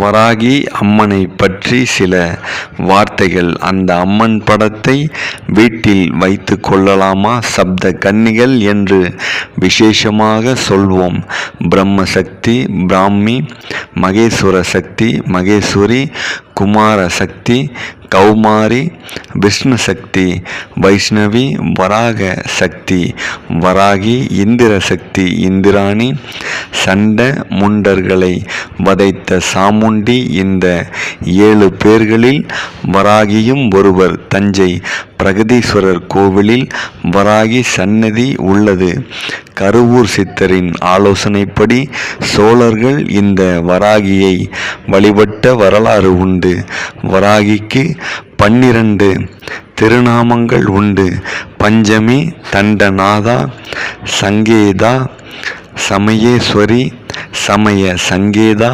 வராகி அம்மனை பற்றி சில வார்த்தைகள். அந்த அம்மன் படத்தை வீட்டில் வைத்து கொள்ளலாமா? சப்த கன்னிகள் என்று விசேஷமாக சொல்வோம். பிரம்ம சக்தி, பிராமி, மகேஸ்வர சக்தி, மகேஸ்வரி, குமார சக்தி, கௌமாரி, விஷ்ணு சக்தி, வைஷ்ணவி, வராக சக்தி, வராகி, இந்திர சக்தி, இந்திராணி, சண்ட முண்டர்களை வதைத்த சாமுண்டி. இந்த 7 பேர்களில் வராகியும் ஒருவர். தஞ்சை பிரகதீஸ்வரர் கோவிலில் வராகி சன்னதி உள்ளது. கருவூர் சித்தரின் ஆலோசனைப்படி சோழர்கள் இந்த வராகியை வழிபட்ட வரலாறு உண்டு. வராகிக்கு 12 திருநாமங்கள் உண்டு. பஞ்சமி, தண்டநாதா, சங்கேதா, சமயேஸ்வரி, சமய சங்கேதா,